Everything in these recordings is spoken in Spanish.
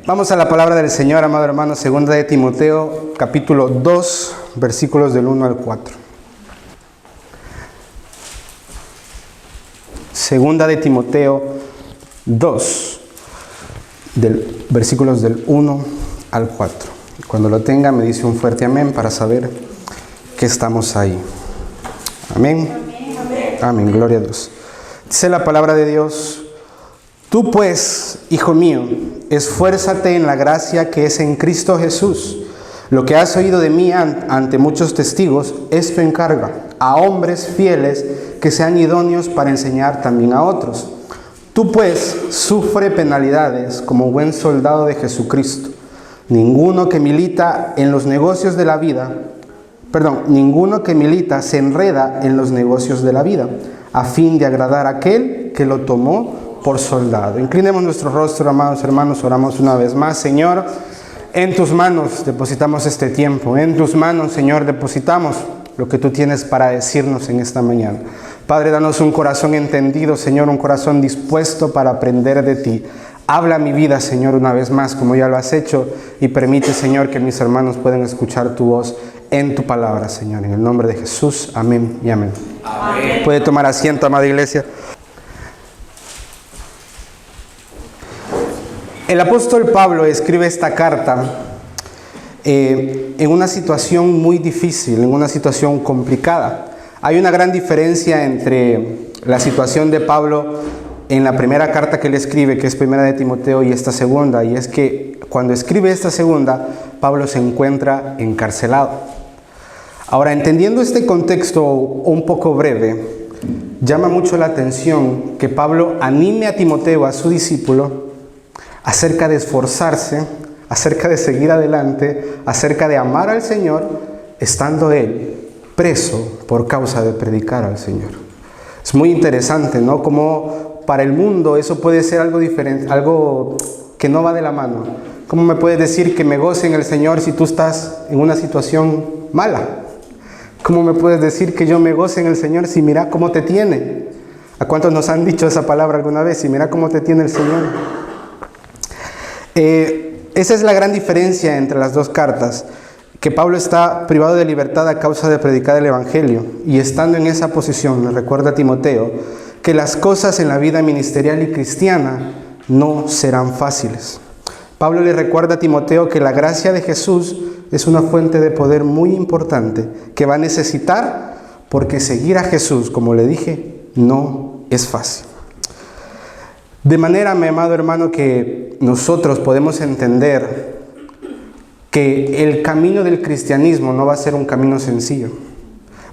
Vamos a la palabra del Señor, amado hermano, segunda de Timoteo, capítulo 2, versículos del 1 al 4. Segunda de Timoteo 2, versículos del 1 al 4. Cuando lo tenga, me dice un fuerte amén para saber que estamos ahí. Amén. Amén, amén. Gloria a Dios. Dice la palabra de Dios: Tú pues, hijo mío, esfuérzate en la gracia que es en Cristo Jesús. Lo que has oído de mí ante muchos testigos, esto encarga a hombres fieles que sean idóneos para enseñar también a otros. Tú pues sufre penalidades como buen soldado de Jesucristo. Ninguno que milita se enreda en los negocios de la vida, a fin de agradar a aquel que lo tomó por soldado. Inclinemos nuestro rostro, amados hermanos, oramos una vez más. Señor, en tus manos depositamos este tiempo. En tus manos, Señor, depositamos lo que tú tienes para decirnos en esta mañana. Padre, danos un corazón entendido, Señor, un corazón dispuesto para aprender de ti. Habla mi vida, Señor, una vez más, como ya lo has hecho, y permite, Señor, que mis hermanos puedan escuchar tu voz en tu palabra, Señor. En el nombre de Jesús, amén y amén. Amén. Puede tomar asiento, amada iglesia. El apóstol Pablo escribe esta carta en una situación muy difícil, en una situación complicada. Hay una gran diferencia entre la situación de Pablo en la primera carta que él escribe, que es primera de Timoteo, y esta segunda, y es que cuando escribe esta segunda, Pablo se encuentra encarcelado. Ahora, entendiendo este contexto un poco breve, llama mucho la atención que Pablo anime a Timoteo, a su discípulo, acerca de esforzarse, acerca de seguir adelante, acerca de amar al Señor, estando él preso por causa de predicar al Señor. Es muy interesante, ¿no? Como para el mundo eso puede ser algo diferente, algo que no va de la mano. ¿Cómo me puedes decir que me goce en el Señor si tú estás en una situación mala? ¿Cómo me puedes decir que yo me goce en el Señor si mira cómo te tiene? ¿A cuántos nos han dicho esa palabra alguna vez? Si mira cómo te tiene el Señor. Esa es la gran diferencia entre las dos cartas, que Pablo está privado de libertad a causa de predicar el Evangelio, y estando en esa posición le recuerda a Timoteo que las cosas en la vida ministerial y cristiana no serán fáciles. Pablo le recuerda a Timoteo que la gracia de Jesús es una fuente de poder muy importante que va a necesitar, porque seguir a Jesús, como le dije, no es fácil. De manera, mi amado hermano, que nosotros podemos entender que el camino del cristianismo no va a ser un camino sencillo.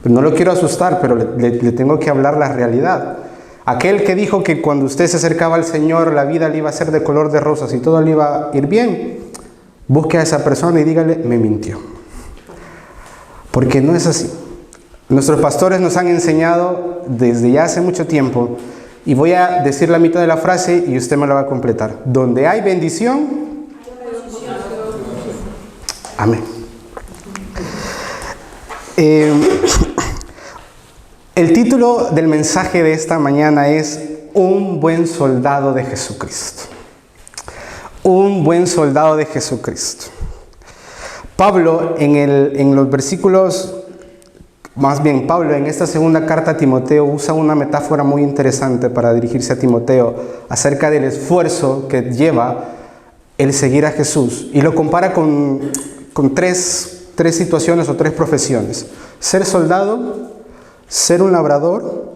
No lo quiero asustar, pero le tengo que hablar la realidad. Aquel que dijo que cuando usted se acercaba al Señor, la vida le iba a ser de color de rosas y todo le iba a ir bien, busque a esa persona y dígale: me mintió. Porque no es así. Nuestros pastores nos han enseñado desde ya hace mucho tiempo, y voy a decir la mitad de la frase y usted me la va a completar. Donde hay bendición, amén. El título del mensaje de esta mañana es Un buen soldado de Jesucristo. Un buen soldado de Jesucristo. Pablo en los versículos... Más bien, Pablo en esta segunda carta a Timoteo usa una metáfora muy interesante para dirigirse a Timoteo acerca del esfuerzo que lleva el seguir a Jesús, y lo compara con tres situaciones o tres profesiones: ser soldado, ser un labrador,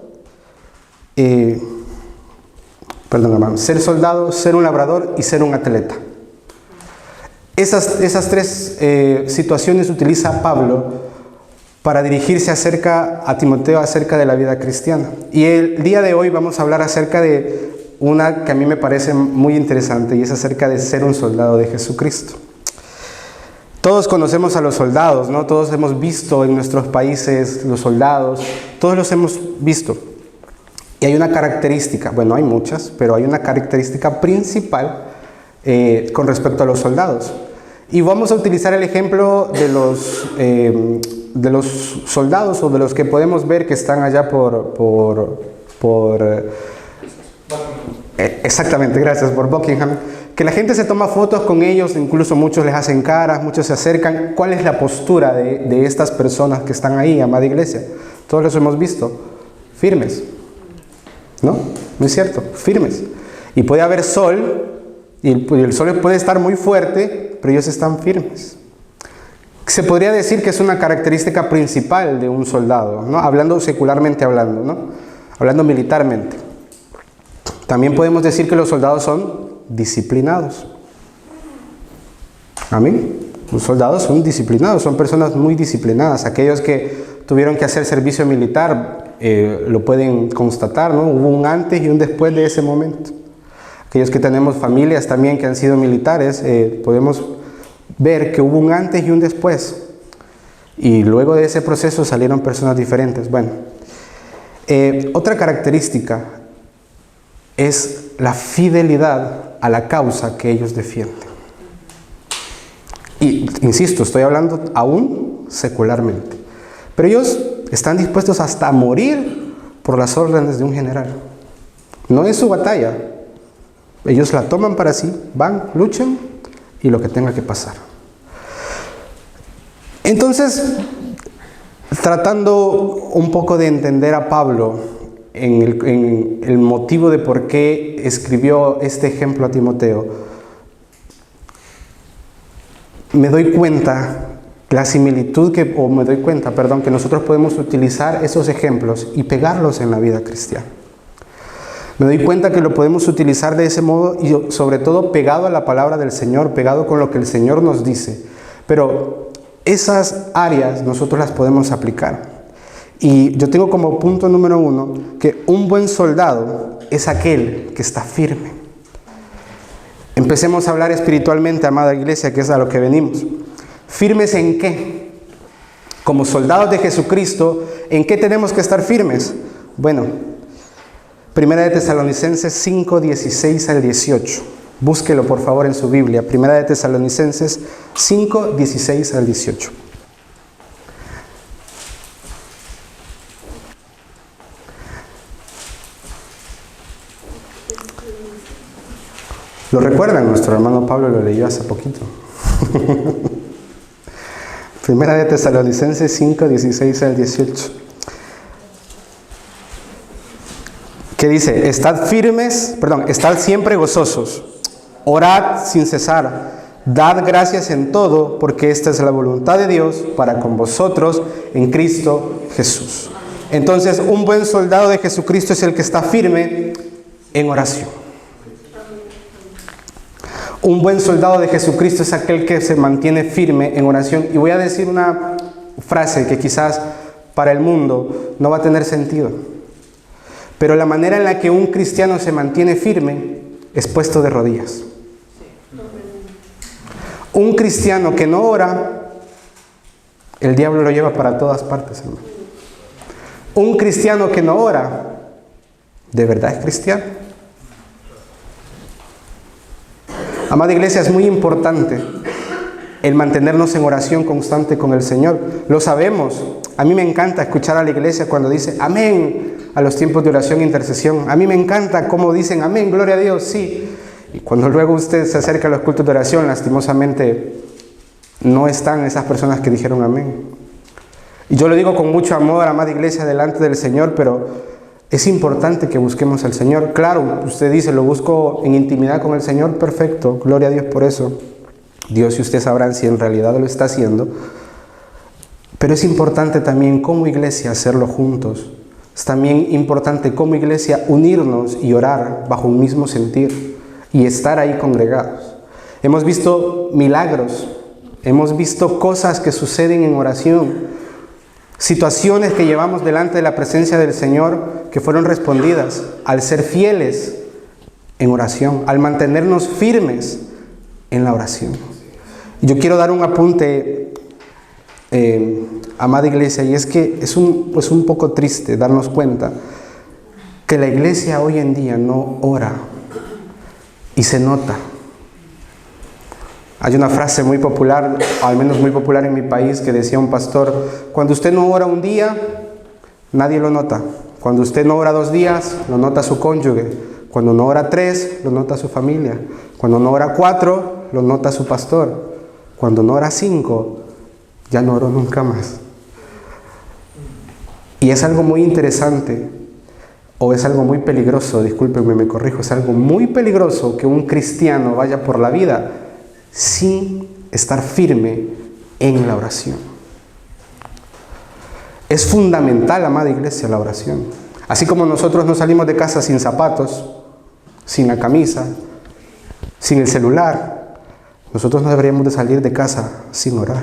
ser soldado, ser un labrador y ser un atleta. Esas tres situaciones utiliza Pablo para dirigirse a Timoteo acerca de la vida cristiana. Y el día de hoy vamos a hablar acerca de una que a mí me parece muy interesante, y es acerca de ser un soldado de Jesucristo. Todos conocemos a los soldados, ¿no? Todos hemos visto en nuestros países los soldados, todos los hemos visto. Y hay una característica, bueno, hay muchas, pero hay una característica principal con respecto a los soldados. Y vamos a utilizar el ejemplo de los soldados, o de los que podemos ver que están allá exactamente, gracias, por Buckingham, que la gente se toma fotos con ellos, incluso muchos les hacen caras, muchos se acercan. ¿Cuál es la postura de estas personas que están ahí, amada iglesia? Todos los hemos visto, firmes, ¿no? ¿No es cierto? Firmes. Y puede haber sol, y el sol puede estar muy fuerte, pero ellos están firmes. Se podría decir que es una característica principal de un soldado, ¿no? Hablando secularmente hablando, ¿no? Hablando militarmente. También podemos decir que los soldados son disciplinados. Amén. Los soldados son disciplinados, son personas muy disciplinadas. Aquellos que tuvieron que hacer servicio militar lo pueden constatar, ¿no? Hubo un antes y un después de ese momento. Aquellos que tenemos familias también que han sido militares, podemos ver que hubo un antes y un después. Y luego de ese proceso salieron personas diferentes. Bueno, otra característica es la fidelidad a la causa que ellos defienden. Y insisto, estoy hablando aún secularmente. Pero ellos están dispuestos hasta a morir por las órdenes de un general. No es su batalla. Ellos la toman para sí, van, luchan y lo que tenga que pasar. Entonces, tratando un poco de entender a Pablo en el motivo de por qué escribió este ejemplo a Timoteo, me doy cuenta que nosotros podemos utilizar esos ejemplos y pegarlos en la vida cristiana. Me doy cuenta que lo podemos utilizar de ese modo y sobre todo pegado a la palabra del Señor, pegado con lo que el Señor nos dice. Pero esas áreas nosotros las podemos aplicar. Y yo tengo como punto número 1 que un buen soldado es aquel que está firme. Empecemos a hablar espiritualmente, amada iglesia, que es a lo que venimos. ¿Firmes en qué? Como soldados de Jesucristo, ¿en qué tenemos que estar firmes? Bueno, Primera de Tesalonicenses 5, 16 al 18. Búsquelo por favor en su Biblia. Primera de Tesalonicenses 5, 16 al 18. ¿Lo recuerdan? Nuestro hermano Pablo lo leyó hace poquito. Primera de Tesalonicenses 5, 16 al 18. ¿Qué dice? Estad siempre gozosos, orad sin cesar, dad gracias en todo, porque esta es la voluntad de Dios para con vosotros en Cristo Jesús. Entonces, un buen soldado de Jesucristo es el que está firme en oración. Un buen soldado de Jesucristo es aquel que se mantiene firme en oración. Y voy a decir una frase que quizás para el mundo no va a tener sentido. Pero la manera en la que un cristiano se mantiene firme es puesto de rodillas. Un cristiano que no ora, el diablo lo lleva para todas partes, hermano. Un cristiano que no ora, ¿de verdad es cristiano? Amada iglesia, es muy importante el mantenernos en oración constante con el Señor. Lo sabemos. A mí me encanta escuchar a la iglesia cuando dice amén a los tiempos de oración e intercesión. A mí me encanta cómo dicen amén, gloria a Dios, sí. Y cuando luego usted se acerca a los cultos de oración, lastimosamente no están esas personas que dijeron amén. Y yo lo digo con mucho amor, amada iglesia, delante del Señor, pero es importante que busquemos al Señor. Claro, usted dice, lo busco en intimidad con el Señor, perfecto, gloria a Dios por eso. Dios y usted sabrán si en realidad lo está haciendo. Pero es importante también como iglesia hacerlo juntos. Es también importante como iglesia unirnos y orar bajo un mismo sentir y estar ahí congregados. Hemos visto milagros, hemos visto cosas que suceden en oración. Situaciones que llevamos delante de la presencia del Señor que fueron respondidas al ser fieles en oración, al mantenernos firmes en la oración. Yo quiero dar un apunte, amada iglesia, y es que es un poco triste darnos cuenta que la iglesia hoy en día no ora y se nota. Hay una frase muy popular, al menos muy popular en mi país, que decía un pastor: cuando usted no ora un día, nadie lo nota. Cuando usted no ora 2 días, lo nota su cónyuge. Cuando no ora 3, lo nota su familia. Cuando no ora 4, lo nota su pastor. Cuando no ora 5, ya no oró nunca más. Y es algo muy interesante, o es algo muy peligroso, discúlpenme, me corrijo, es algo muy peligroso que un cristiano vaya por la vida sin estar firme en la oración. Es fundamental, amada iglesia, la oración. Así como nosotros no salimos de casa sin zapatos, sin la camisa, sin el celular, nosotros no deberíamos de salir de casa sin orar.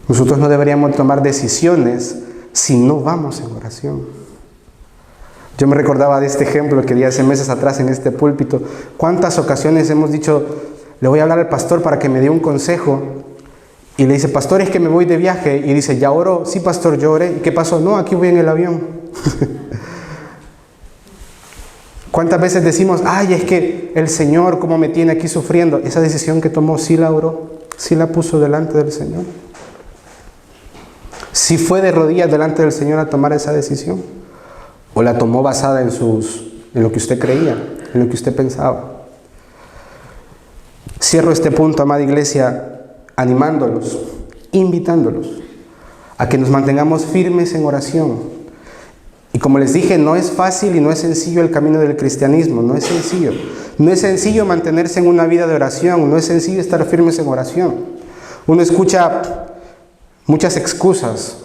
Nosotros no deberíamos tomar decisiones si no vamos en oración. Yo me recordaba de este ejemplo que di hace meses atrás en este púlpito. ¿Cuántas ocasiones hemos dicho, le voy a hablar al pastor para que me dé un consejo? Y le dice, pastor, es que me voy de viaje. Y dice, ¿ya oró? Sí, pastor, yo oré. ¿Y qué pasó? No, aquí voy en el avión. ¿Cuántas veces decimos, ay, es que el Señor cómo me tiene aquí sufriendo? Esa decisión que tomó, ¿sí la oró? ¿Sí la puso delante del Señor? ¿Sí fue de rodillas delante del Señor a tomar esa decisión? ¿O la tomó basada en lo que usted creía, en lo que usted pensaba? Cierro este punto, amada iglesia, animándolos, invitándolos a que nos mantengamos firmes en oración. Y como les dije, no es fácil y no es sencillo el camino del cristianismo, no es sencillo. No es sencillo mantenerse en una vida de oración, no es sencillo estar firmes en oración. Uno escucha muchas excusas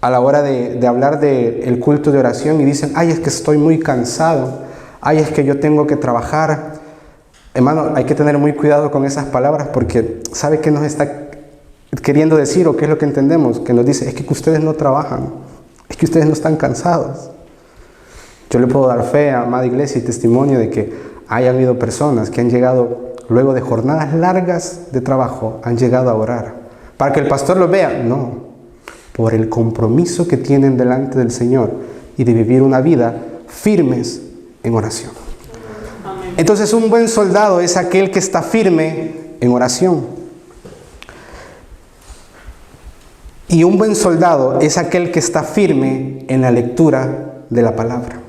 a la hora de hablar del culto de oración y dicen, ay, es que estoy muy cansado, ay, es que yo tengo que trabajar. Hermano, hay que tener muy cuidado con esas palabras porque ¿sabe qué nos está queriendo decir o qué es lo que entendemos? Que nos dice, es que ustedes no trabajan, es que ustedes no están cansados. Yo le puedo dar fe, amada iglesia, y testimonio de que haya habido personas que han llegado, luego de jornadas largas de trabajo, han llegado a orar. ¿Para que el pastor los vea? No, por el compromiso que tienen delante del Señor y de vivir una vida firmes en oración. Entonces, un buen soldado es aquel que está firme en oración. Y un buen soldado es aquel que está firme en la lectura de la palabra.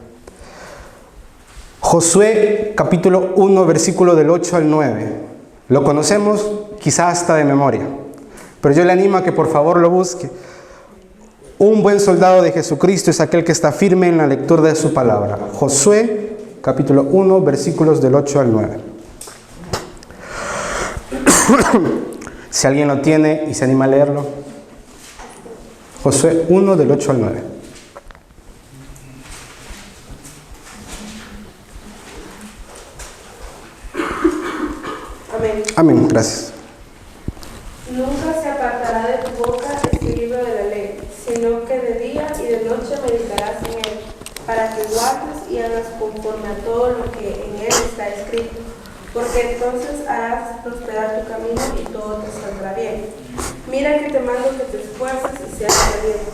Josué capítulo 1, versículo del 8 al 9. Lo conocemos quizá hasta de memoria, pero yo le animo a que por favor lo busque. Un buen soldado de Jesucristo es aquel que está firme en la lectura de su palabra. Josué capítulo 1, versículos del 8 al 9. Si alguien lo tiene y se anima a leerlo. Josué 1, del 8 al 9. Amén. Amén, gracias. Nunca se apartará de tu boca este libro de la ley, sino que de día y de noche meditarás en él, para que guardes y hagas conforme a todo lo que en él está escrito, porque entonces harás prosperar tu camino y todo te saldrá bien. Mira que te mando que te esfuerces y seas valiente,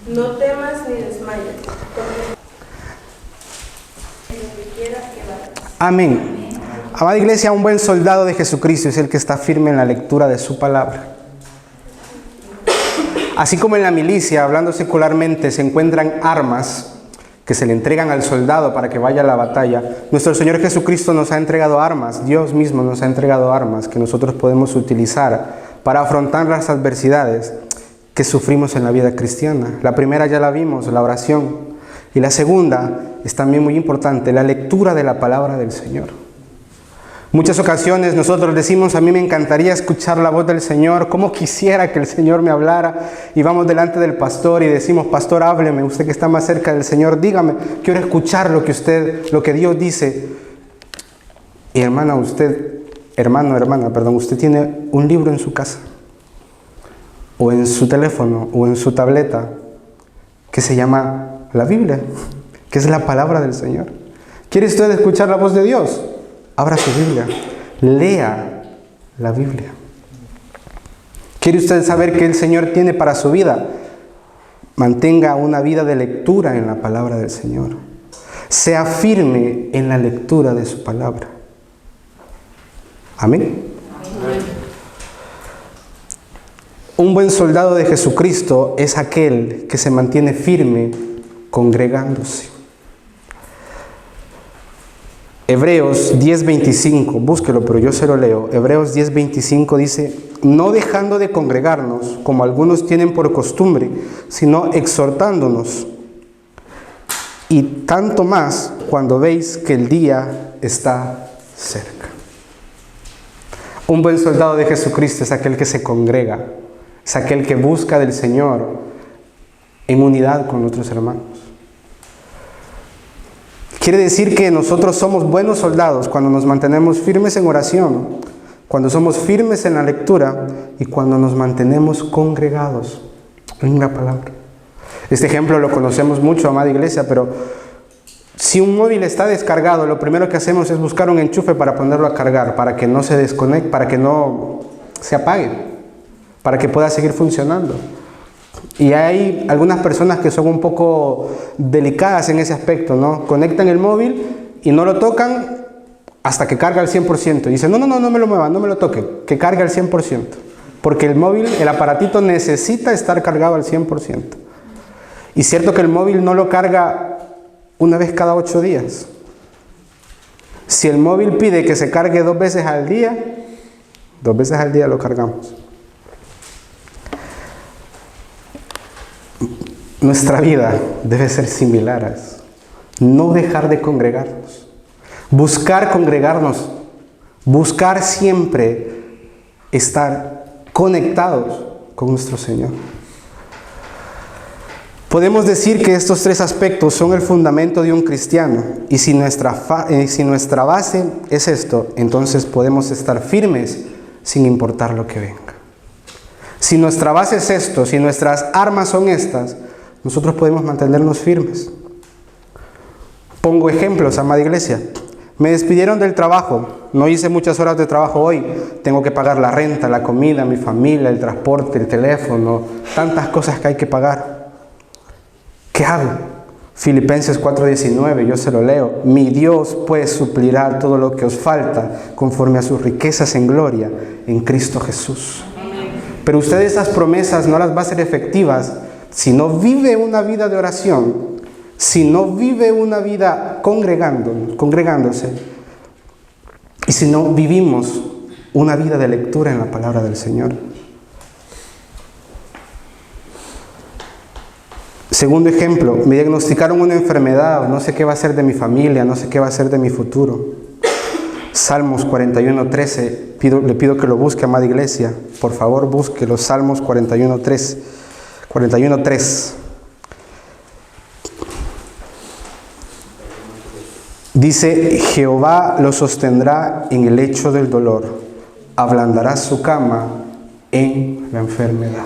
no temas ni desmayes, porque lo que quieras que hagas. Amén. Amada iglesia, un buen soldado de Jesucristo es el que está firme en la lectura de su palabra. Así como en la milicia, hablando secularmente, se encuentran armas que se le entregan al soldado para que vaya a la batalla, nuestro Señor Jesucristo nos ha entregado armas, Dios mismo nos ha entregado armas que nosotros podemos utilizar para afrontar las adversidades que sufrimos en la vida cristiana. La primera ya la vimos, la oración, y la segunda es también muy importante, la lectura de la palabra del Señor. Muchas ocasiones nosotros decimos, a mí me encantaría escuchar la voz del Señor, cómo quisiera que el Señor me hablara, y vamos delante del pastor y decimos, pastor, hábleme, usted que está más cerca del Señor, dígame, quiero escuchar lo que Dios dice. Y hermano, usted tiene un libro en su casa, o en su teléfono, o en su tableta, que se llama la Biblia, que es la palabra del Señor. ¿Quiere usted escuchar la voz de Dios? Abra su Biblia, lea la Biblia. ¿Quiere usted saber qué el Señor tiene para su vida? Mantenga una vida de lectura en la palabra del Señor. Sea firme en la lectura de su palabra. Amén. Amén. Un buen soldado de Jesucristo es aquel que se mantiene firme congregándose. Hebreos 10:25, búsquelo, pero yo se lo leo. Hebreos 10:25 dice: no dejando de congregarnos, como algunos tienen por costumbre, sino exhortándonos, y tanto más cuando veis que el día está cerca. Un buen soldado de Jesucristo es aquel que se congrega, es aquel que busca del Señor en unidad con otros hermanos. Quiere decir que nosotros somos buenos soldados cuando nos mantenemos firmes en oración, cuando somos firmes en la lectura y cuando nos mantenemos congregados. En una palabra. Este ejemplo lo conocemos mucho, amada iglesia, pero si un móvil está descargado, lo primero que hacemos es buscar un enchufe para ponerlo a cargar, para que no se desconecte, para que no se apague, para que pueda seguir funcionando. Y hay algunas personas que son un poco delicadas en ese aspecto, ¿no? Conectan el móvil y no lo tocan hasta que carga al 100%. Y dicen, no me lo mueva, no me lo toque, que cargue al 100%. Porque el móvil, el aparatito necesita estar cargado al 100%. Y cierto que el móvil no lo carga una vez cada 8 días. Si el móvil pide que se cargue 2 veces al día, 2 veces al día lo cargamos. Nuestra vida debe ser similar a eso. No dejar de congregarnos. Buscar congregarnos. Buscar siempre estar conectados con nuestro Señor. Podemos decir que estos 3 aspectos son el fundamento de un cristiano. Y si nuestra base es esto, entonces podemos estar firmes sin importar lo que venga. Si nuestra base es esto, si nuestras armas son estas, nosotros podemos mantenernos firmes. Pongo ejemplos, amada iglesia. Me despidieron del trabajo, no hice muchas horas de trabajo hoy. Tengo que pagar la renta, la comida, mi familia, el transporte, el teléfono, tantas cosas que hay que pagar. ¿Qué hago? Filipenses 4:19, yo se lo leo. Mi Dios pues suplirá todo lo que os falta conforme a sus riquezas en gloria en Cristo Jesús. Pero usted esas promesas no las va a hacer efectivas si no vive una vida de oración, si no vive una vida congregándose, y si no vivimos una vida de lectura en la palabra del Señor. Segundo ejemplo, me diagnosticaron una enfermedad, no sé qué va a ser de mi familia, no sé qué va a ser de mi futuro. Salmos 41:13, le pido que lo busque, amada iglesia, por favor busque los Salmos 41:3. Dice, Jehová lo sostendrá en el lecho del dolor, ablandará su cama en la enfermedad.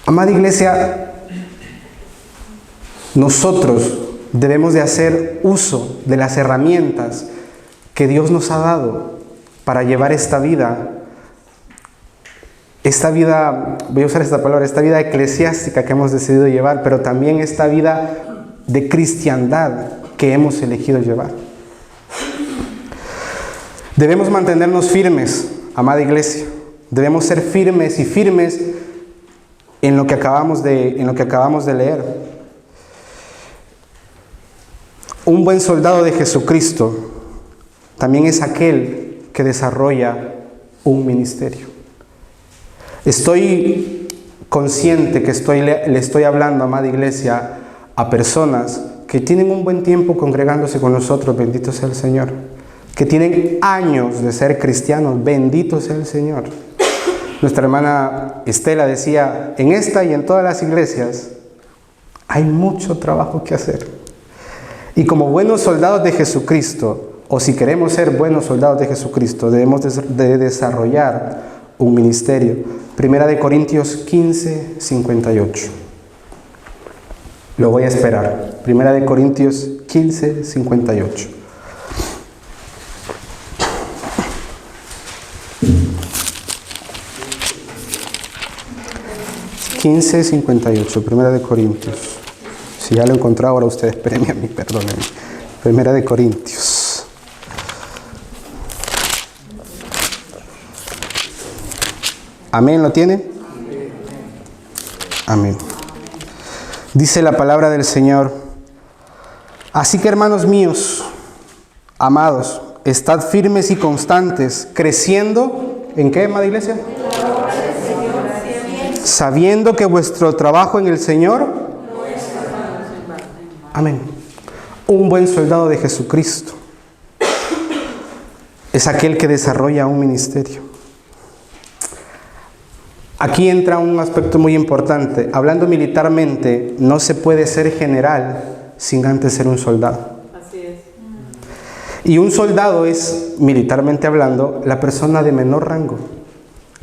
Amada iglesia, nosotros debemos de hacer uso de las herramientas que Dios nos ha dado para llevar esta vida, voy a usar esta palabra, esta vida eclesiástica que hemos decidido llevar, pero también esta vida de cristiandad que hemos elegido llevar. Debemos mantenernos firmes, amada iglesia. Debemos ser firmes en lo que acabamos de leer. Un buen soldado de Jesucristo también es aquel que desarrolla un ministerio. Estoy consciente que le estoy hablando, amada iglesia, a personas que tienen un buen tiempo congregándose con nosotros, bendito sea el Señor. Que tienen años de ser cristianos, bendito sea el Señor. Nuestra hermana Estela decía, en esta y en todas las iglesias hay mucho trabajo que hacer. Y como buenos soldados de Jesucristo, o si queremos ser buenos soldados de Jesucristo, debemos de desarrollar un ministerio. Primera de Corintios 15:58. Lo voy a esperar. Primera de Corintios 15:58. Primera de Corintios. Si ya lo he encontrado, ahora ustedes espérenme a mí, perdónenme. Primera de Corintios. Amén, ¿lo tiene? Amén. Dice la palabra del Señor: Así que, hermanos míos, amados, estad firmes y constantes, creciendo, ¿en qué, amada iglesia? Sabiendo que vuestro trabajo en el Señor, amén. Un buen soldado de Jesucristo es aquel que desarrolla un ministerio. Aquí entra un aspecto muy importante. Hablando militarmente, no se puede ser general sin antes ser un soldado. Así es. Y un soldado es, militarmente hablando, la persona de menor rango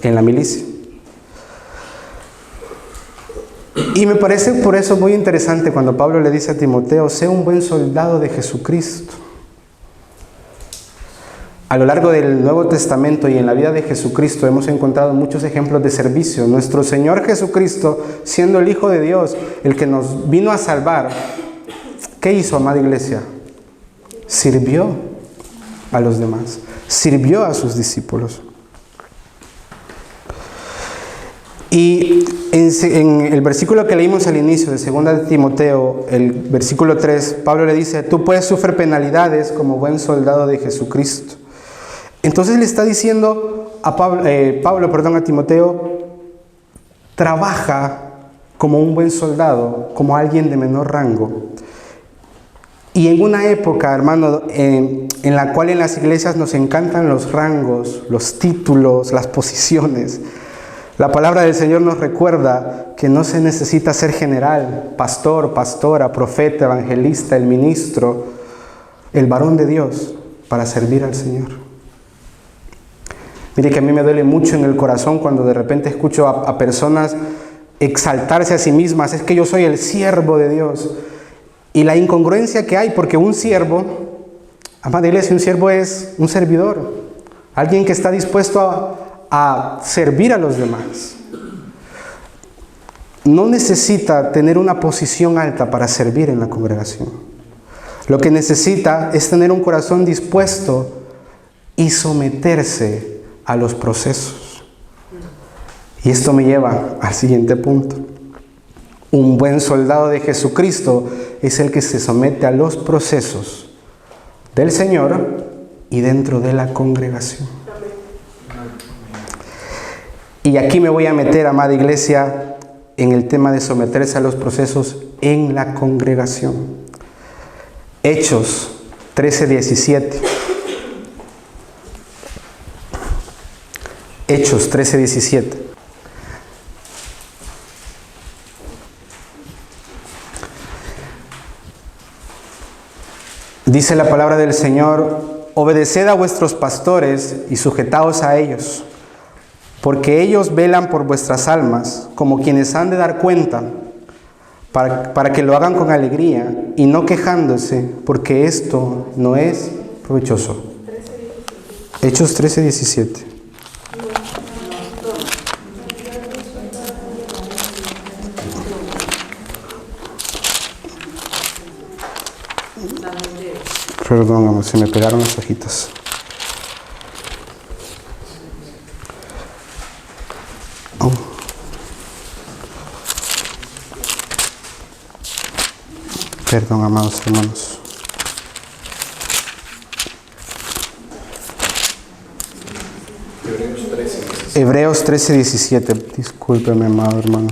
en la milicia. Y me parece por eso muy interesante cuando Pablo le dice a Timoteo, sé un buen soldado de Jesucristo. A lo largo del Nuevo Testamento y en la vida de Jesucristo hemos encontrado muchos ejemplos de servicio. Nuestro Señor Jesucristo, siendo el Hijo de Dios, el que nos vino a salvar, ¿qué hizo, amada iglesia? Sirvió a los demás, sirvió a sus discípulos. Y en el versículo que leímos al inicio de 2 de Timoteo, el versículo 3, Pablo le dice, tú puedes sufrir penalidades como buen soldado de Jesucristo. Entonces le está diciendo a a Timoteo, trabaja como un buen soldado, como alguien de menor rango. Y en una época, hermano, en la cual en las iglesias nos encantan los rangos, los títulos, las posiciones, la palabra del Señor nos recuerda que no se necesita ser general, pastor, pastora, profeta, evangelista, el ministro, el varón de Dios para servir al Señor. Mire que a mí me duele mucho en el corazón cuando de repente escucho a personas exaltarse a sí mismas. Es que yo soy el siervo de Dios. Y la incongruencia que hay, porque un siervo, amada iglesia, un siervo es un servidor. Alguien que está dispuesto a servir a los demás. No necesita tener una posición alta para servir en la congregación. Lo que necesita es tener un corazón dispuesto y someterse a los procesos. Y esto me lleva al siguiente punto. Un buen soldado de Jesucristo es el que se somete a los procesos del Señor y dentro de la congregación. Y aquí me voy a meter, amada iglesia, en el tema de someterse a los procesos en la congregación. Hechos 13:17. Hechos 13:17. Dice la palabra del Señor, obedeced a vuestros pastores y sujetaos a ellos, porque ellos velan por vuestras almas, como quienes han de dar cuenta, para que lo hagan con alegría y no quejándose, porque esto no es provechoso. Hechos 13:17. Perdón, se me pegaron las hojitas. Oh. Perdón, amados hermanos. Hebreos 13:17. Discúlpeme, amado hermano.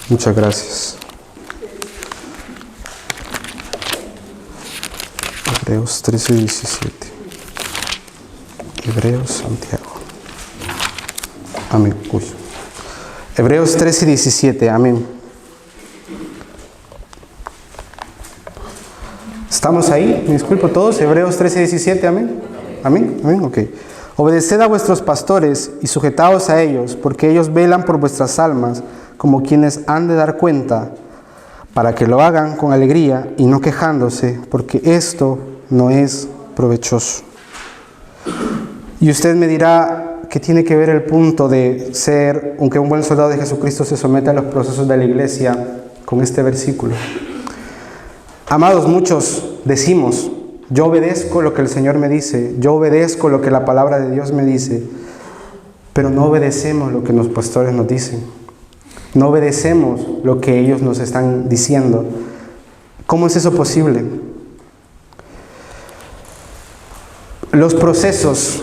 Muchas gracias. Hebreos 13:17. Hebreos, Santiago. Amén. Uy. Hebreos 13:17. Amén. ¿Estamos ahí? Me disculpo todos. Hebreos 13:17. Amén. Amén. Amén. Ok. Obedeced a vuestros pastores y sujetaos a ellos, porque ellos velan por vuestras almas, como quienes han de dar cuenta, para que lo hagan con alegría y no quejándose, porque esto no es provechoso. Y usted me dirá, ¿qué tiene que ver el punto de ser, aunque un buen soldado de Jesucristo se somete a los procesos de la iglesia, con este versículo? Amados, muchos decimos, yo obedezco lo que el Señor me dice, yo obedezco lo que la palabra de Dios me dice, pero no obedecemos lo que los pastores nos dicen. No obedecemos lo que ellos nos están diciendo. ¿Cómo es eso posible? Los procesos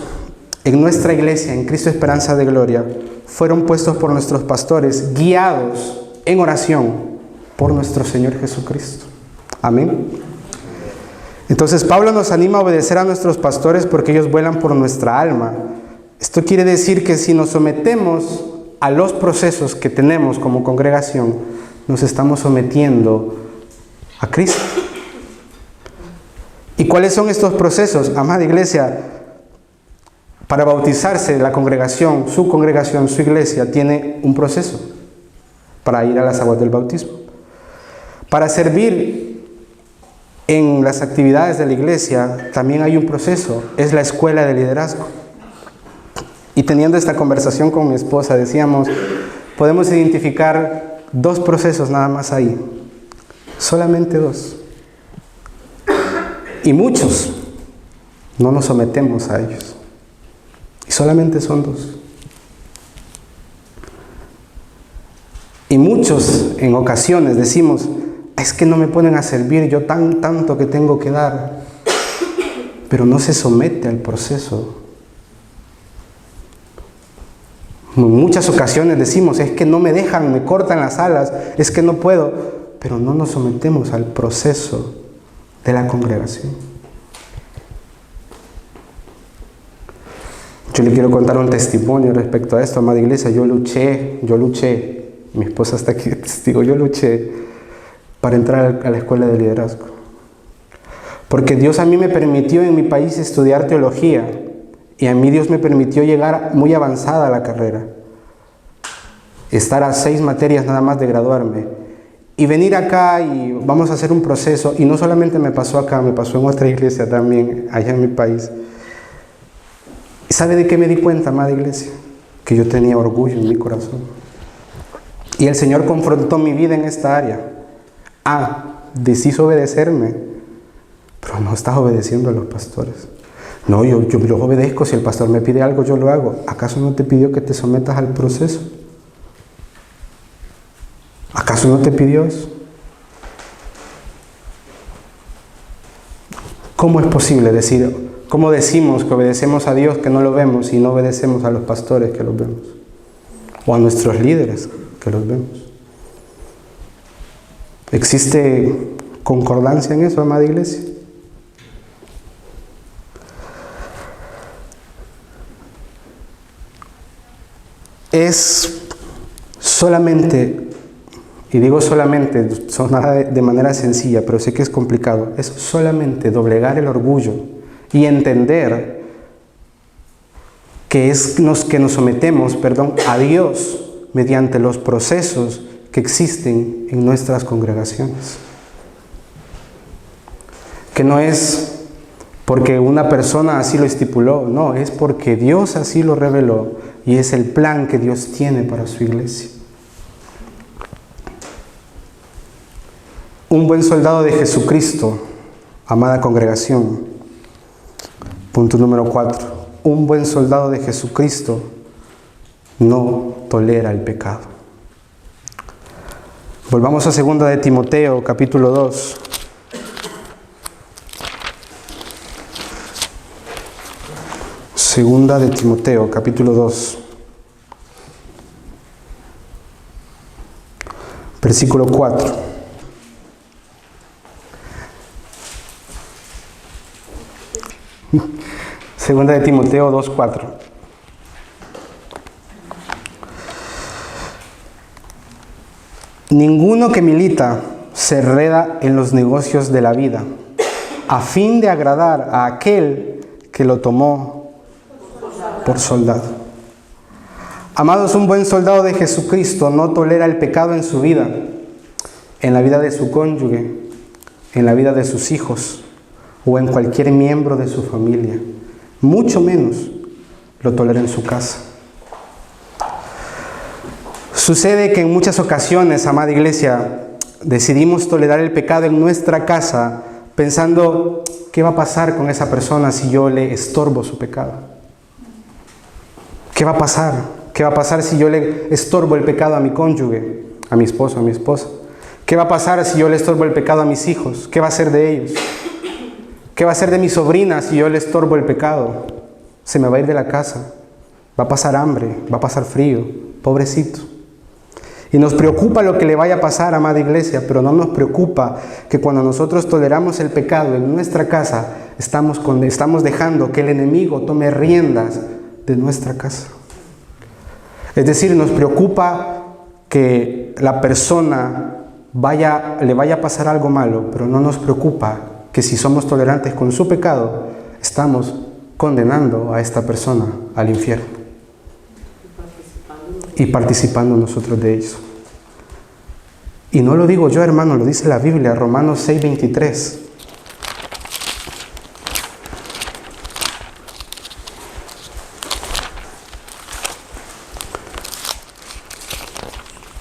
en nuestra iglesia, en Cristo Esperanza de Gloria, fueron puestos por nuestros pastores, guiados en oración por nuestro Señor Jesucristo. Amén. Entonces Pablo nos anima a obedecer a nuestros pastores porque ellos vuelan por nuestra alma. Esto quiere decir que si nos sometemos a los procesos que tenemos como congregación, nos estamos sometiendo a Cristo. ¿Y cuáles son estos procesos? Amada iglesia, para bautizarse la congregación, su iglesia, tiene un proceso para ir a las aguas del bautismo. Para servir en las actividades de la iglesia también hay un proceso, es la escuela de liderazgo. Y teniendo esta conversación con mi esposa, decíamos, podemos identificar 2 procesos nada más ahí, solamente 2. Y muchos no nos sometemos a ellos. Y solamente son 2. Y muchos en ocasiones decimos, es que no me ponen a servir, yo tanto que tengo que dar. Pero no se somete al proceso. En muchas ocasiones decimos, es que no me dejan, me cortan las alas, es que no puedo. Pero no nos sometemos al proceso de la congregación. Yo le quiero contar un testimonio respecto a esto, amada iglesia. Yo luché, mi esposa está aquí de testigo, yo luché para entrar a la escuela de liderazgo. Porque Dios a mí me permitió en mi país estudiar teología y a mí Dios me permitió llegar muy avanzada a la carrera. Estar a 6 materias nada más de graduarme. Y venir acá y vamos a hacer un proceso, y no solamente me pasó acá, me pasó en otra iglesia también, allá en mi país. ¿Y sabe de qué me di cuenta, amada iglesia? Que yo tenía orgullo en mi corazón. Y el Señor confrontó mi vida en esta área. Decís obedecerme, pero no estás obedeciendo a los pastores. No, yo los obedezco, si el pastor me pide algo, yo lo hago. ¿Acaso no te pidió que te sometas al proceso? ¿Acaso no te pidió eso? ¿Cómo es posible decir, cómo decimos que obedecemos a Dios que no lo vemos y no obedecemos a los pastores que los vemos? O a nuestros líderes que los vemos. ¿Existe concordancia en eso, amada iglesia? Es solamente, y digo solamente, sonará de manera sencilla, pero sé que es complicado, es solamente doblegar el orgullo y entender que nos sometemos, a Dios mediante los procesos que existen en nuestras congregaciones. Que no es porque una persona así lo estipuló, no, es porque Dios así lo reveló y es el plan que Dios tiene para su iglesia. Un buen soldado de Jesucristo, amada congregación. Punto número 4. Un buen soldado de Jesucristo no tolera el pecado. Volvamos a 2 de Timoteo, capítulo 2. Segunda de Timoteo, capítulo 2. Versículo 4. Segunda de Timoteo 2:4. Ninguno que milita se enreda en los negocios de la vida, a fin de agradar a aquel que lo tomó por soldado. Amados, un buen soldado de Jesucristo no tolera el pecado en su vida, en la vida de su cónyuge, en la vida de sus hijos o en cualquier miembro de su familia. Mucho menos lo tolera en su casa. Sucede que en muchas ocasiones, amada iglesia, decidimos tolerar el pecado en nuestra casa pensando, ¿qué va a pasar con esa persona si yo le estorbo su pecado? ¿Qué va a pasar? ¿Qué va a pasar si yo le estorbo el pecado a mi cónyuge, a mi esposo, a mi esposa? ¿Qué va a pasar si yo le estorbo el pecado a mis hijos? ¿Qué va a hacer de ellos? ¿Qué va a hacer de mi sobrina si yo le estorbo el pecado? Se me va a ir de la casa, va a pasar hambre, va a pasar frío, pobrecito. Y nos preocupa lo que le vaya a pasar, amada iglesia, pero no nos preocupa que cuando nosotros toleramos el pecado en nuestra casa, estamos dejando que el enemigo tome riendas de nuestra casa. Es decir, nos preocupa que la persona le vaya a pasar algo malo, pero no nos preocupa que si somos tolerantes con su pecado, estamos condenando a esta persona al infierno y participando nosotros de eso. Y no lo digo yo, hermano, lo dice la Biblia, Romanos 6:23.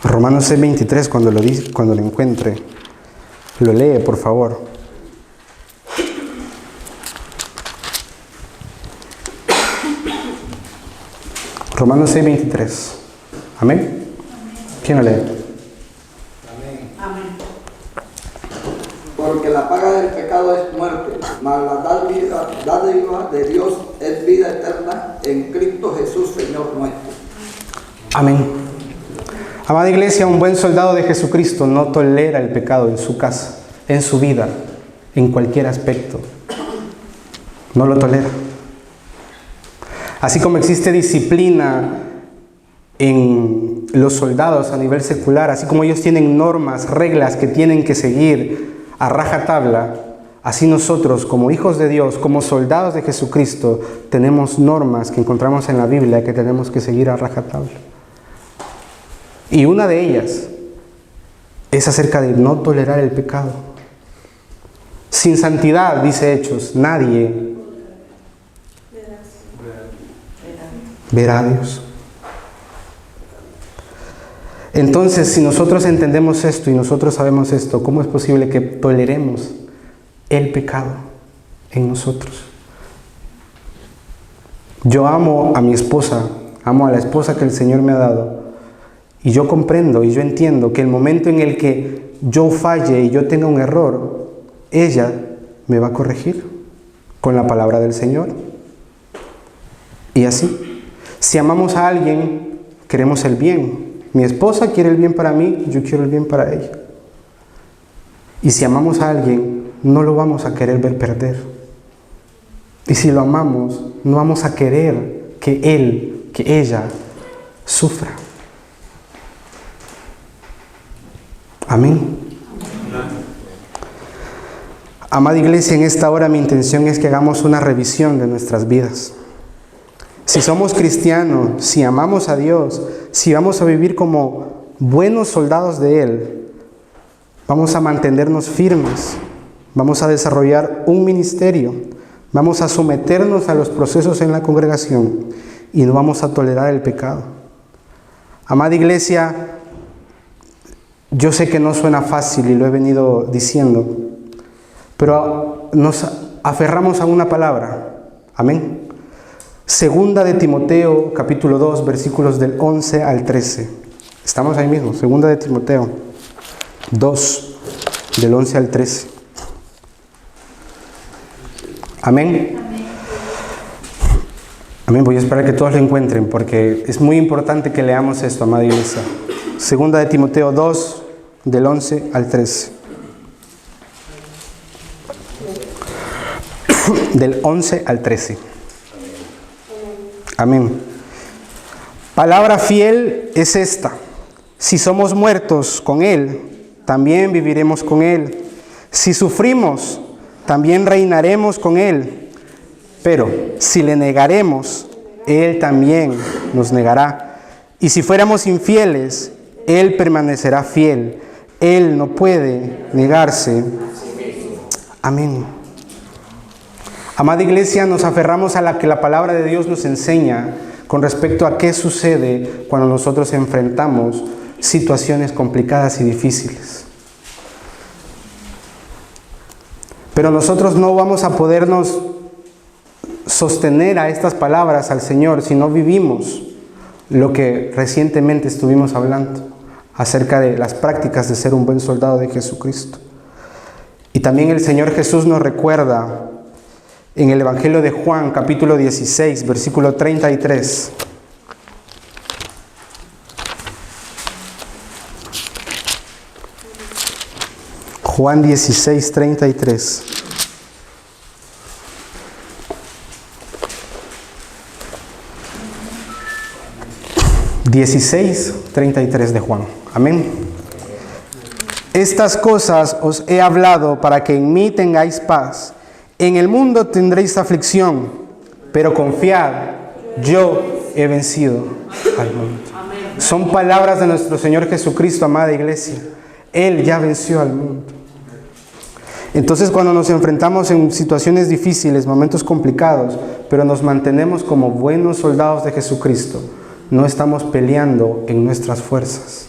Romanos 6:23, cuando lo encuentre, lo lee, por favor. Romanos 6:23. ¿Amén? ¿Quién lo lee? Amén. Porque la paga del pecado es muerte, mas la dádiva de Dios es vida eterna en Cristo Jesús, Señor nuestro. Amén. Amada iglesia, un buen soldado de Jesucristo no tolera el pecado en su casa, en su vida, en cualquier aspecto. No lo tolera. Así como existe disciplina en los soldados a nivel secular, así como ellos tienen normas, reglas que tienen que seguir a rajatabla, así nosotros como hijos de Dios, como soldados de Jesucristo, tenemos normas que encontramos en la Biblia que tenemos que seguir a rajatabla. Y una de ellas es acerca de no tolerar el pecado. Sin santidad, dice Hechos, nadie verá a Dios. Entonces, si nosotros entendemos esto y nosotros sabemos esto, ¿cómo es posible que toleremos el pecado en nosotros? Yo amo a mi esposa, amo a la esposa que el Señor me ha dado, y yo comprendo y yo entiendo que el momento en el que yo falle y yo tenga un error, ella me va a corregir con la palabra del Señor. Y así, si amamos a alguien, queremos el bien. Mi esposa quiere el bien para mí, yo quiero el bien para ella. Y si amamos a alguien, no lo vamos a querer ver perder. Y si lo amamos, no vamos a querer que él, que ella sufra. Amén. Amada iglesia, en esta hora mi intención es que hagamos una revisión de nuestras vidas. Si somos cristianos, si amamos a Dios, si vamos a vivir como buenos soldados de Él, vamos a mantenernos firmes, vamos a desarrollar un ministerio, vamos a someternos a los procesos en la congregación y no vamos a tolerar el pecado. Amada iglesia, yo sé que no suena fácil y lo he venido diciendo, pero nos aferramos a una palabra. Amén. Segunda de Timoteo, capítulo 2, versículos del 11 al 13. Estamos ahí mismo, Segunda de Timoteo 2, del 11 al 13. Amén. Amén. Voy a esperar que todos lo encuentren porque es muy importante que leamos esto, amada iglesia. Segunda de Timoteo 2, del 11 al 13. Del 11 al 13. Amén. Palabra fiel es esta: si somos muertos con Él, también viviremos con Él. Si sufrimos, también reinaremos con Él. Pero si le negaremos, Él también nos negará. Y si fuéramos infieles, Él permanecerá fiel. Él no puede negarse. Amén. Amada iglesia, nos aferramos a la que la palabra de Dios nos enseña con respecto a qué sucede cuando nosotros enfrentamos situaciones complicadas y difíciles. Pero nosotros no vamos a podernos sostener a estas palabras al Señor si no vivimos lo que recientemente estuvimos hablando. acerca de las prácticas de ser un buen soldado de Jesucristo. Y también el Señor Jesús nos recuerda en el Evangelio de Juan, capítulo 16, versículo 33. Juan 16, 33. 16:33 de Juan. Amén. Estas cosas os he hablado para que en mí tengáis paz. En el mundo tendréis aflicción, pero confiad, yo he vencido al mundo. Son palabras de nuestro Señor Jesucristo, amada iglesia. Él ya venció al mundo. Entonces, cuando nos enfrentamos en situaciones difíciles, momentos complicados, pero nos mantenemos como buenos soldados de Jesucristo, no estamos peleando en nuestras fuerzas,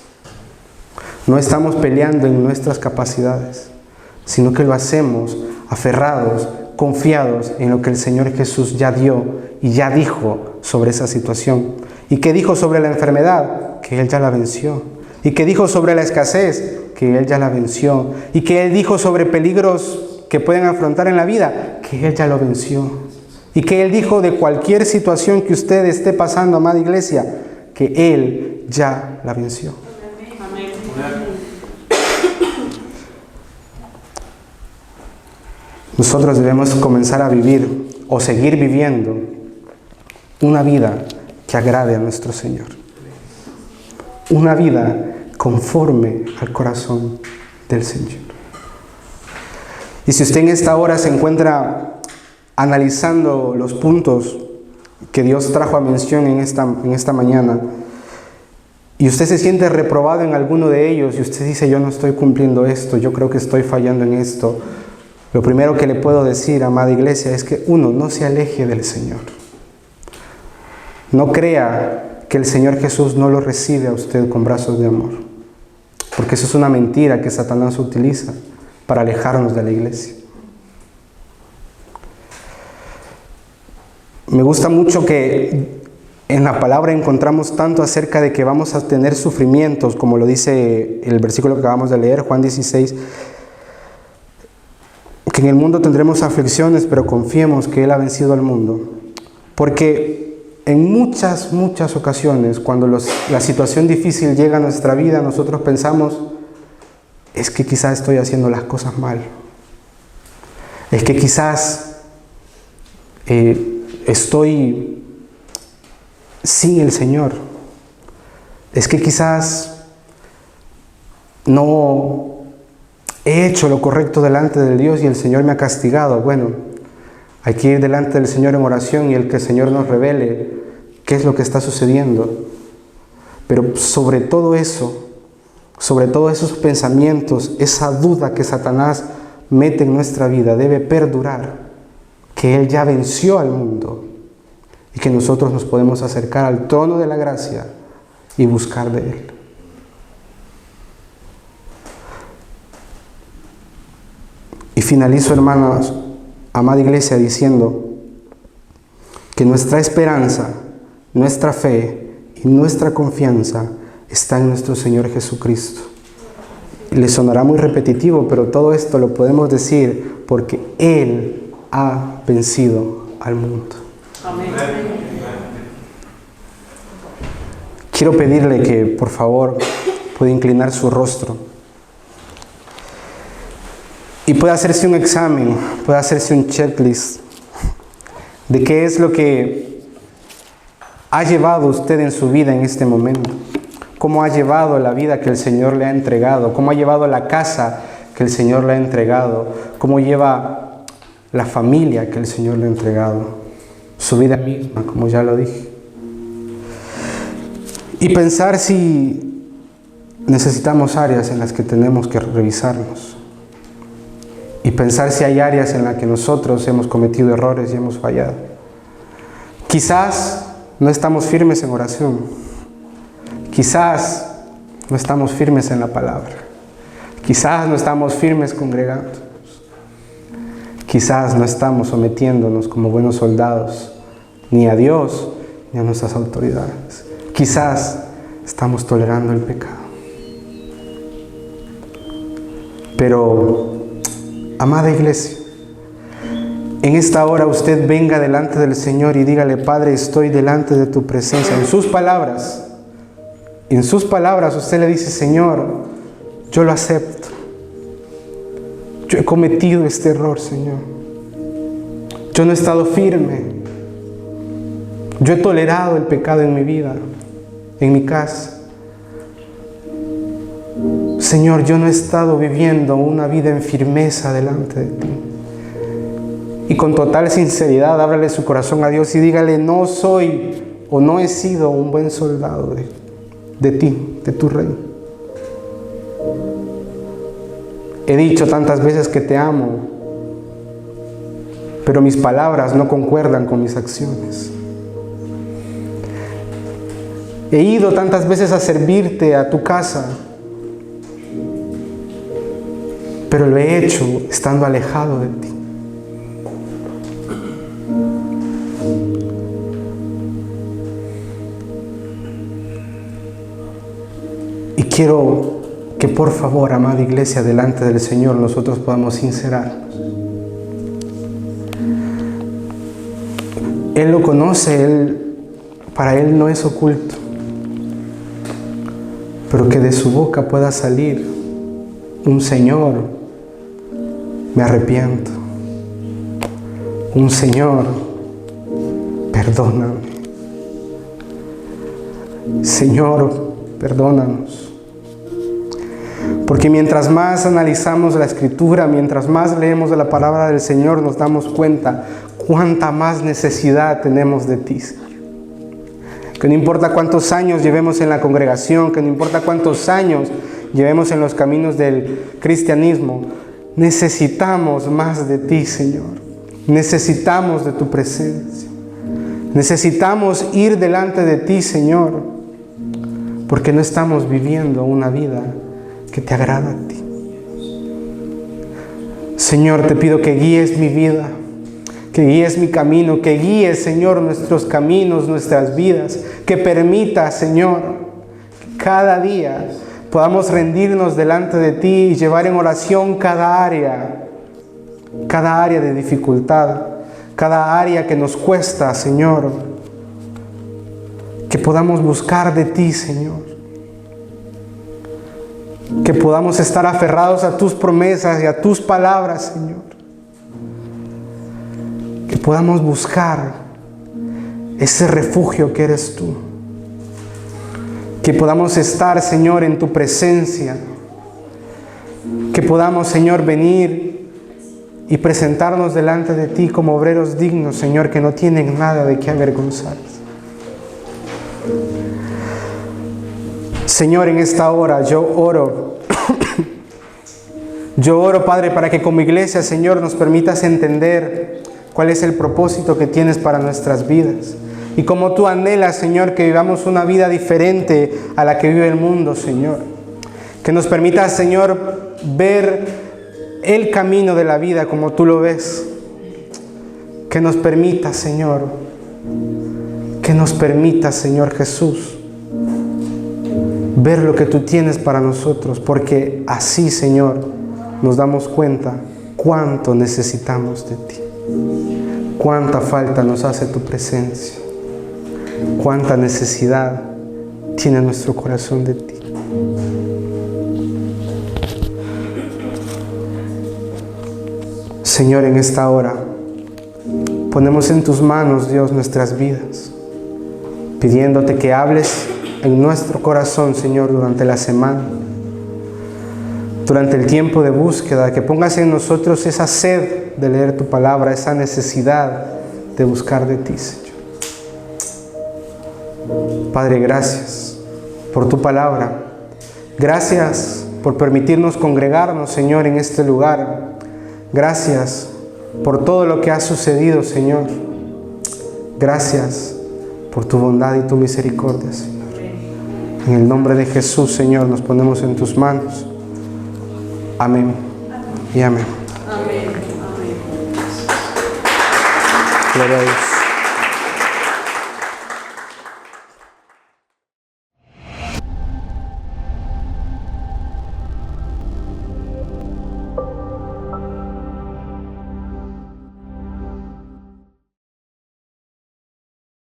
no estamos peleando en nuestras capacidades, sino que lo hacemos aferrados, confiados en lo que el Señor Jesús ya dio y ya dijo sobre esa situación. ¿Y qué dijo sobre la enfermedad? Que Él ya la venció. ¿Y qué dijo sobre la escasez? Que Él ya la venció. ¿Y qué Él dijo sobre peligros que pueden afrontar en la vida? Que Él ya lo venció. ¿Y qué Él dijo de cualquier situación que usted esté pasando, amada iglesia? Que Él ya la venció. Amén. Nosotros debemos comenzar a vivir o seguir viviendo una vida que agrade a nuestro Señor. Una vida conforme al corazón del Señor. Y si usted en esta hora se encuentra analizando los puntos que Dios trajo a mención en esta mañana, y usted se siente reprobado en alguno de ellos, y usted dice, yo no estoy cumpliendo esto, yo creo que estoy fallando en esto, lo primero que le puedo decir, amada iglesia, es que uno, no se aleje del Señor. No crea que el Señor Jesús no lo recibe a usted con brazos de amor, porque eso es una mentira que Satanás utiliza para alejarnos de la iglesia. Me gusta mucho que en la palabra encontramos tanto acerca de que vamos a tener sufrimientos, como lo dice el versículo que acabamos de leer, Juan 16, que en el mundo tendremos aflicciones, pero confiemos que Él ha vencido al mundo. Porque en muchas ocasiones, cuando la situación difícil llega a nuestra vida, nosotros pensamos, es que quizás estoy haciendo las cosas mal. Es que quizás estoy sin el Señor. Es que quizás no he hecho lo correcto delante de Dios y el Señor me ha castigado. Bueno, hay que ir delante del Señor en oración y el que el Señor nos revele qué es lo que está sucediendo. Pero sobre todo eso, sobre todos esos pensamientos, esa duda que Satanás mete en nuestra vida debe perdurar, que Él ya venció al mundo y que nosotros nos podemos acercar al trono de la gracia y buscar de Él. Y finalizo, hermanos, amada iglesia, diciendo que nuestra esperanza, nuestra fe y nuestra confianza está en nuestro Señor Jesucristo. Le sonará muy repetitivo, pero todo esto lo podemos decir porque Él ha vencido al mundo. Amén. Quiero pedirle que, por favor, pueda inclinar su rostro y pueda hacerse un examen, pueda hacerse un checklist de qué es lo que ha llevado usted en su vida en este momento. Cómo ha llevado la vida que el Señor le ha entregado, cómo ha llevado la casa que el Señor le ha entregado, cómo lleva la familia que el Señor le ha entregado, su vida misma, como ya lo dije. Y pensar si necesitamos áreas en las que tenemos que revisarnos. Y pensar si hay áreas en las que nosotros hemos cometido errores y hemos fallado. Quizás no estamos firmes en oración. Quizás no estamos firmes en la palabra. Quizás no estamos firmes congregándonos. Quizás no estamos sometiéndonos como buenos soldados ni a Dios ni a nuestras autoridades. Quizás estamos tolerando el pecado. Pero, amada iglesia, en esta hora usted venga delante del Señor y dígale: Padre, estoy delante de tu presencia. En sus palabras usted le dice: Señor, yo lo acepto. Yo he cometido este error, Señor. Yo no he estado firme. Yo he tolerado el pecado en mi vida, en mi casa. Señor, yo no he estado viviendo una vida en firmeza delante de ti. Y con total sinceridad, ábrale su corazón a Dios y dígale: no soy o no he sido un buen soldado de ti, de tu reino. He dicho tantas veces que te amo, pero mis palabras no concuerdan con mis acciones. He ido tantas veces a servirte a tu casa, pero lo he hecho estando alejado de ti. Y quiero que por favor, amada iglesia, delante del Señor nosotros podamos sincerarnos. Él lo conoce, para Él no es oculto. Pero que de su boca pueda salir un: Señor, me arrepiento. Un: Señor, perdóname. Señor, perdónanos. Porque mientras más analizamos la Escritura, mientras más leemos de la palabra del Señor, nos damos cuenta cuánta más necesidad tenemos de ti, Señor. Que no importa cuántos años llevemos en la congregación, que no importa cuántos años llevemos en los caminos del cristianismo, necesitamos más de ti, Señor. Necesitamos de tu presencia. Necesitamos ir delante de ti, Señor, porque no estamos viviendo una vida que te agrada a ti. Señor, te pido que guíes mi vida, que guíes mi camino, que guíes, Señor, nuestros caminos, nuestras vidas, que permita, Señor, que cada día podamos rendirnos delante de ti y llevar en oración cada área de dificultad, cada área que nos cuesta, Señor, que podamos buscar de ti, Señor. Que podamos estar aferrados a tus promesas y a tus palabras, Señor. Que podamos buscar ese refugio que eres tú. Que podamos estar, Señor, en tu presencia. Que podamos, Señor, venir y presentarnos delante de ti como obreros dignos, Señor, que no tienen nada de qué avergonzarse. Señor, en esta hora yo oro, Padre, para que como iglesia, Señor, nos permitas entender cuál es el propósito que tienes para nuestras vidas. Y como tú anhelas, Señor, que vivamos una vida diferente a la que vive el mundo, Señor. Que nos permitas, Señor, ver el camino de la vida como tú lo ves. Que nos permitas, Señor, Señor Jesús, ver lo que tú tienes para nosotros, porque así, Señor, nos damos cuenta cuánto necesitamos de ti, cuánta falta nos hace tu presencia, cuánta necesidad tiene nuestro corazón de ti. Señor, en esta hora ponemos en tus manos, Dios, nuestras vidas, pidiéndote que hables en nuestro corazón, Señor, durante la semana, durante el tiempo de búsqueda, que pongas en nosotros esa sed de leer tu palabra, esa necesidad de buscar de ti, Señor. Padre, gracias por tu palabra. Gracias por permitirnos congregarnos, Señor, en este lugar. Gracias por todo lo que ha sucedido, Señor. Gracias por tu bondad y tu misericordia, Señor. En el nombre de Jesús, Señor, nos ponemos en tus manos. Amén y amén. Amén. Gloria a Dios.